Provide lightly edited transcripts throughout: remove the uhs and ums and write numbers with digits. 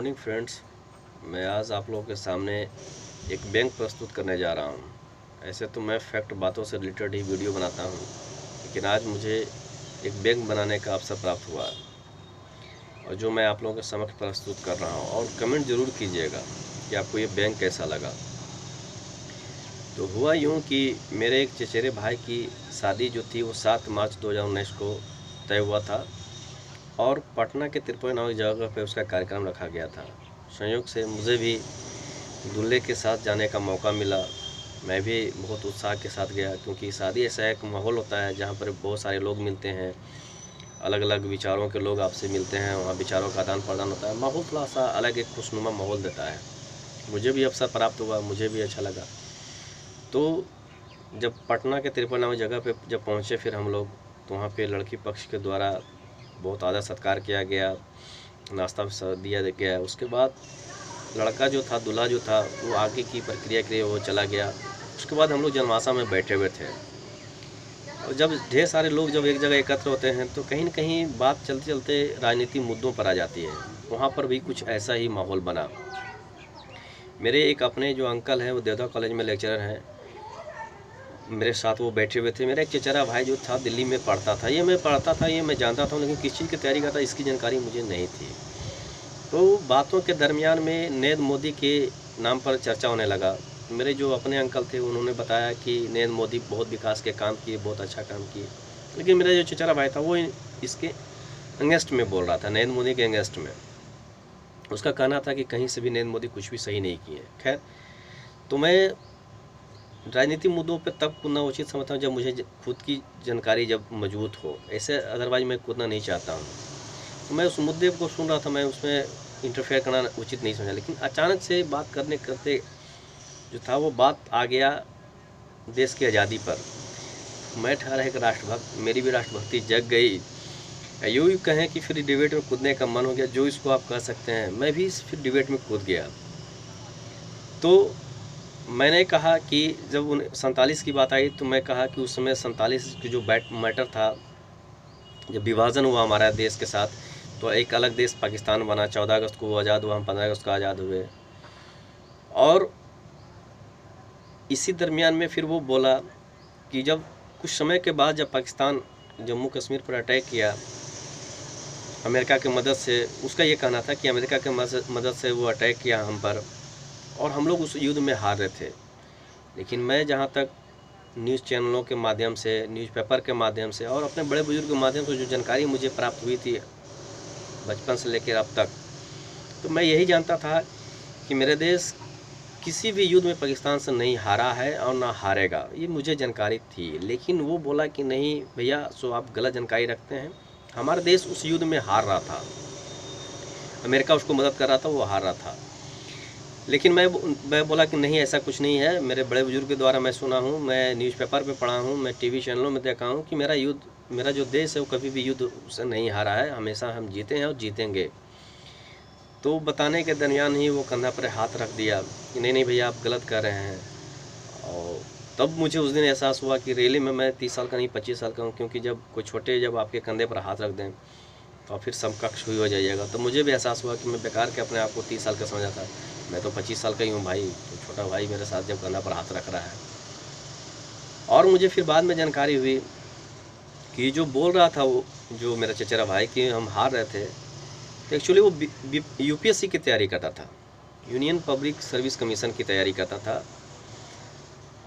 Morning friends, मैं आज आप लोगों के सामने एक बैंक प्रस्तुत करने जा रहा हूं। ऐसे तो मैं फैक्ट बातों से रिलेटेड ही वीडियो बनाता हूं, लेकिन आज मुझे एक बैंक बनाने का अवसर प्राप्त हुआ और जो मैं आप लोगों के समक्ष प्रस्तुत कर रहा हूं। और कमेंट ज़रूर कीजिएगा कि आपको ये बैंक कैसा लगा। तो हुआ यूँ कि मेरे एक चचेरे भाई की शादी जो थी वो 7 मार्च 2019 को तय हुआ था और पटना के तिरपन नामक जगह पे उसका कार्यक्रम रखा गया था। संयोग से मुझे भी दूल्हे के साथ जाने का मौका मिला। मैं भी बहुत उत्साह के साथ गया, क्योंकि शादी ऐसा एक माहौल होता है जहाँ पर बहुत सारे लोग मिलते हैं, अलग अलग विचारों के लोग आपसे मिलते हैं, वहाँ विचारों का आदान प्रदान होता है। माहौल थोड़ा सा अलग एक खुशनुमा माहौल देता है। मुझे भी अवसर प्राप्त हुआ, मुझे भी अच्छा लगा। तो जब पटना के तिरपन नामक जगह पे जब पहुँचे फिर हम लोग, तो वहाँ पे लड़की पक्ष के द्वारा बहुत आदर सत्कार किया गया, नाश्ता दिया गया। उसके बाद लड़का जो था, दूल्हा जो था, वो आगे की प्रक्रिया के लिए वो चला गया। उसके बाद हम लोग जनवासा में बैठे हुए थे और जब ढेर सारे लोग जब एक जगह एकत्र होते हैं तो कहीं न कहीं बात चलते चलते राजनीतिक मुद्दों पर आ जाती है। वहाँ पर भी कुछ ऐसा ही माहौल बना। मेरे एक अपने जो अंकल हैं, वो देवधा कॉलेज में लेक्चरर हैं, मेरे साथ वो बैठे हुए थे। मेरा एक चचेरा भाई जो था दिल्ली में पढ़ता था, ये मैं जानता था, लेकिन किस चीज़ की तैयारी करता इसकी जानकारी मुझे नहीं थी। तो बातों के दरमियान में नरेंद्र मोदी के नाम पर चर्चा होने लगा। मेरे जो अपने अंकल थे उन्होंने बताया कि नरेंद्र मोदी बहुत विकास के काम किए, बहुत अच्छा काम किए। लेकिन मेरा जो चचेरा भाई था वो इसके अगेंस्ट में बोल रहा था, नरेंद्र मोदी के अगेंस्ट में। उसका कहना था कि कहीं से भी नरेंद्र मोदी कुछ भी सही नहीं किए। खैर, तो मैं राजनीतिक मुद्दों पर तब कूदना उचित समझता हूँ जब मुझे खुद की जानकारी जब मजबूत हो। ऐसे अदरवाइज मैं कूदना नहीं चाहता हूँ। तो मैं उस मुद्दे को सुन रहा था, मैं उसमें इंटरफेयर करना उचित नहीं समझा। लेकिन अचानक से बात करते जो था वो बात आ गया देश की आज़ादी पर। मैं ठहरा एक राष्ट्रभक्त, मेरी भी राष्ट्रभक्ति जग गई। यूँ ही कहें कि फिर डिबेट में कूदने का मन हो गया, जो इसको आप कह सकते हैं। मैं भी फिर डिबेट में कूद गया। तो मैंने कहा कि जब 47 की बात आई तो मैं कहा कि उस समय 47 की जो मैटर था, जब विभाजन हुआ हमारा देश के साथ, तो एक अलग देश पाकिस्तान बना। 14 अगस्त को वो आज़ाद हुआ, हम 15 अगस्त को आज़ाद हुए। और इसी दरमियान में फिर वो बोला कि जब कुछ समय के बाद जब पाकिस्तान जम्मू कश्मीर पर अटैक किया अमेरिका की मदद से, उसका ये कहना था कि अमेरिका की मदद से वो अटैक किया हम पर और हम लोग उस युद्ध में हार रहे थे। लेकिन मैं जहाँ तक न्यूज़ चैनलों के माध्यम से, न्यूज़पेपर के माध्यम से और अपने बड़े बुजुर्ग के माध्यम से जो जानकारी मुझे प्राप्त हुई थी बचपन से लेकर अब तक, तो मैं यही जानता था कि मेरे देश किसी भी युद्ध में पाकिस्तान से नहीं हारा है और ना हारेगा, ये मुझे जानकारी थी। लेकिन वो बोला कि नहीं भैया, सो आप गलत जानकारी रखते हैं। हमारा देश उस युद्ध में हार रहा था, अमेरिका उसको मदद कर रहा था, वो हार रहा था। लेकिन मैं बोला कि नहीं, ऐसा कुछ नहीं है। मेरे बड़े बुजुर्ग के द्वारा मैं सुना हूँ, मैं न्यूज़पेपर पे पढ़ा हूँ, मैं टीवी चैनलों में देखा हूँ कि मेरा जो देश है वो कभी भी युद्ध से नहीं हारा है, हमेशा हम जीते हैं और जीतेंगे। तो बताने के दरमियान ही वो कंधा पर हाथ रख दिया कि नहीं भैया, आप गलत कर रहे हैं। और तब मुझे उस दिन एहसास हुआ कि रियली में मैं 30 साल का नहीं 25 साल का हूँ, क्योंकि जब कोई छोटे जब आपके कंधे पर हाथ रख दें तो फिर समकक्ष हुई हो जाइएगा। तो मुझे भी एहसास हुआ कि मैं बेकार के अपने आप को 30 साल का समझा था। मैं तो 25 साल का ही हूँ भाई, तो छोटा भाई मेरे साथ जब कंधा पर हाथ रख रहा है। और मुझे फिर बाद में जानकारी हुई कि जो बोल रहा था वो, जो मेरा चचेरा भाई, कि हम हार रहे थे, तो एक्चुअली वो यूपीएससी की तैयारी करता था, यूनियन पब्लिक सर्विस कमीशन की तैयारी करता था।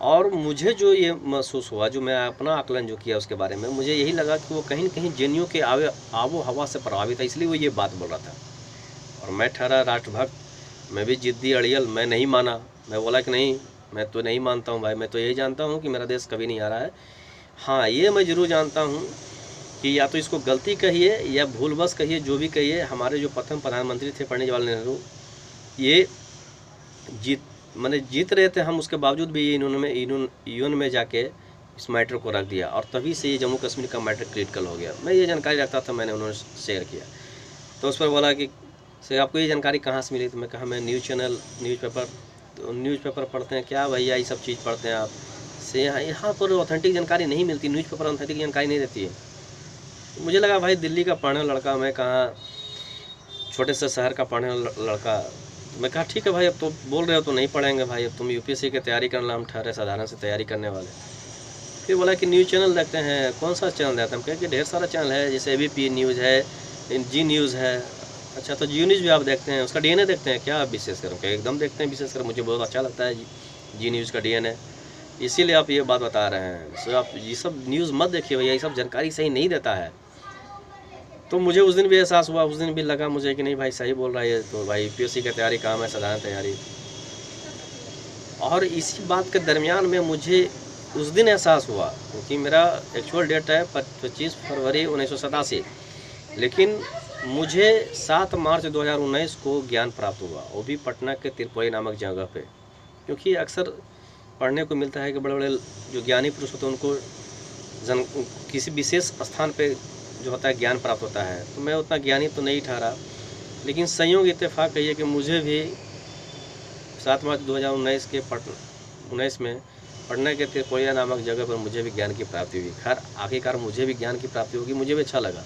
और मुझे जो ये महसूस हुआ, जो मैं अपना आकलन जो किया उसके बारे में, मुझे यही लगा कि वो कहीं न कहीं जेएनयू के आबो हवा से प्रभावित है, इसलिए वो ये बात बोल रहा था। और मैं ठहरा राष्ट्रभक्त, मैं भी जिद्दी अड़ियल, मैं नहीं माना। मैं बोला कि नहीं, मैं तो नहीं मानता हूँ भाई, मैं तो यही जानता हूँ कि मेरा देश कभी नहीं आ रहा है। हाँ, ये मैं ज़रूर जानता हूँ कि या तो इसको गलती कहिए या भूलवश कहिए, जो भी कहिए, हमारे जो प्रथम प्रधानमंत्री थे पंडित जवाहरलाल नेहरू, ये जीत रहे थे हम, उसके बावजूद भी इन्होंने यूएन में जाके इस मैटर को रख दिया और तभी से ये जम्मू कश्मीर का मैटर क्रिटिकल हो गया। मैं ये जानकारी रखता था, मैंने उन्होंने शेयर किया। तो उस पर बोला कि सर आपको ये जानकारी कहाँ से मिली? तो मैं कहा मैं न्यूज़पेपर पढ़ते हैं क्या भैया, ये सब चीज़ पढ़ते हैं आप से, यहाँ पर ऑथेंटिक जानकारी नहीं मिलती, न्यूज़पेपर ऑथेंटिक जानकारी नहीं देती है। तो मुझे लगा भाई दिल्ली का पढ़ने लड़का मैं, कहाँ छोटे से शहर का पढ़ने वाला लड़का। तो मैं कहा ठीक है भाई, अब तो बोल रहे हो तो नहीं पढ़ेंगे भाई, अब तुम यूपीएससी की तैयारी करना, हम ठहरे साधारण से तैयारी करने वाले। फिर बोला कि न्यूज़ चैनल देखते हैं। कौन सा चैनल देखते हैं? हम कहे कि ढेर सारा चैनल है, जैसे एबीपी न्यूज़ है, जी न्यूज़ है। अच्छा, तो जी न्यूज़ भी आप देखते हैं, उसका डीएनए देखते हैं क्या विशेषकर? हम कहे एकदम देखते हैं विशेषकर, मुझे बहुत अच्छा लगता है जी न्यूज़ का डीएनए, इसीलिए आप ये बात बता रहे हैं। सो आप ये सब न्यूज़ मत देखिए भैया, ये सब जानकारी सही नहीं देता है। तो मुझे उस दिन भी एहसास हुआ, उस दिन भी लगा मुझे कि नहीं भाई सही बोल रहा है। तो भाई यूपीएससी की तैयारी काम है, साधारण तैयारी। और इसी बात के दरमियान में मुझे उस दिन एहसास हुआ, क्योंकि मेरा एक्चुअल डेट है 25 फरवरी 1987, लेकिन मुझे 7 मार्च 2019 को ज्ञान प्राप्त हुआ, वो भी पटना के तिरपई नामक जगह पे। क्योंकि अक्सर पढ़ने को मिलता है कि बड़े बड़े जो ज्ञानी पुरुष होते हैं उनको किसी विशेष स्थान पे जो होता है ज्ञान प्राप्त होता है। तो मैं उतना ज्ञानी तो नहीं ठहरा, लेकिन संयोग इत्तेफाक कहिए कि मुझे भी 7 मार्च 2019 के 19 में पटना के तिरपोया नामक जगह पर मुझे भी ज्ञान की प्राप्ति हुई। खैर आखिरकार मुझे भी ज्ञान की प्राप्ति होगी, मुझे भी अच्छा लगा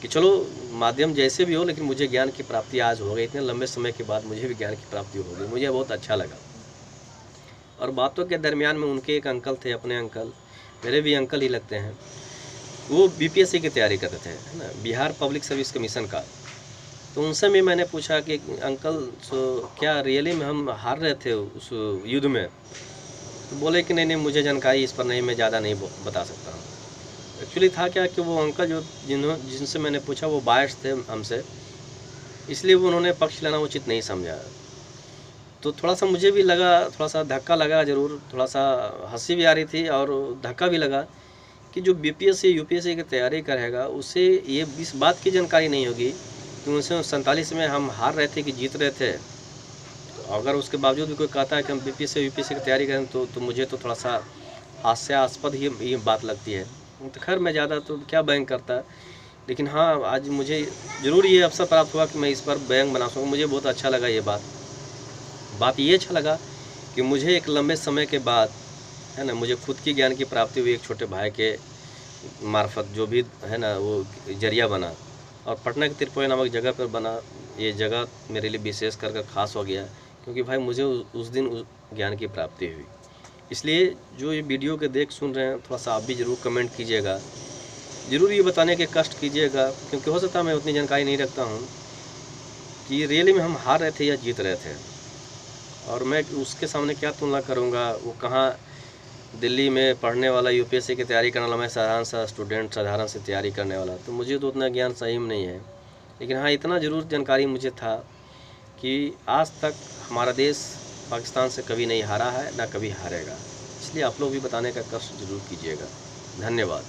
कि चलो माध्यम जैसे भी हो, लेकिन मुझे ज्ञान की प्राप्ति आज हो गई। इतने लंबे समय के बाद मुझे भी ज्ञान की प्राप्ति हो गई, मुझे बहुत अच्छा लगा। और बातों के दरमियान में उनके एक अंकल थे, अपने अंकल, मेरे भी अंकल ही लगते हैं, वो बीपीएससी की तैयारी करते थे, है ना, बिहार पब्लिक सर्विस कमीशन का। तो उनसे भी मैंने पूछा कि अंकल क्या रियली में हम हार रहे थे उस युद्ध में? तो बोले कि नहीं मुझे जानकारी इस पर नहीं, मैं ज़्यादा नहीं बता सकता हूँ। एक्चुअली था क्या कि वो अंकल जिनसे मैंने पूछा वो बायस थे हमसे, इसलिए वो उन्होंने पक्ष लेना उचित नहीं समझा। तो थोड़ा सा मुझे भी लगा, थोड़ा सा धक्का लगा ज़रूर, थोड़ा सा हंसी भी आ रही थी और धक्का भी लगा कि जो बीपीएससी यूपीएससी की तैयारी करेगा उसे ये इस बात की जानकारी नहीं होगी कि 1947 में हम हार रहे थे कि जीत रहे थे। तो अगर उसके बावजूद भी कोई कहता है कि हम बीपीएससी यूपीएससी की तैयारी करें तो मुझे तो थोड़ा सा हास्यास्पद ही ये बात लगती है। तो खैर मैं ज़्यादा तो क्या बयान करता, लेकिन हाँ आज मुझे ज़रूर ये अवसर प्राप्त हुआ कि मैं इस पर बयान बना सकूँ। मुझे बहुत अच्छा लगा ये बात ये अच्छा लगा कि मुझे एक लंबे समय के बाद, है ना, मुझे खुद की ज्ञान की प्राप्ति हुई एक छोटे भाई के मार्फत, जो भी है ना वो जरिया बना और पटना के तिरपोया नामक जगह पर बना। ये जगह मेरे लिए विशेष कर खास हो गया, क्योंकि भाई मुझे उस दिन उस ज्ञान की प्राप्ति हुई। इसलिए जो ये वीडियो के देख सुन रहे हैं, थोड़ा सा आप भी ज़रूर कमेंट कीजिएगा, ज़रूर ये बताने के कष्ट कीजिएगा, क्योंकि हो सकता है मैं उतनी जानकारी नहीं रखता हूँ कि रियली में हम हार रहे थे या जीत रहे थे। और मैं उसके सामने क्या तुलना करूँगा? वो कहाँ दिल्ली में पढ़ने वाला, यूपीएससी की तैयारी करने वाला, मैं साधारण सा स्टूडेंट, साधारण से तैयारी करने वाला। तो मुझे तो उतना ज्ञान सही में नहीं है, लेकिन हाँ इतना ज़रूर जानकारी मुझे था कि आज तक हमारा देश पाकिस्तान से कभी नहीं हारा है, ना कभी हारेगा। इसलिए आप लोग भी बताने का कष्ट ज़रूर कीजिएगा। धन्यवाद।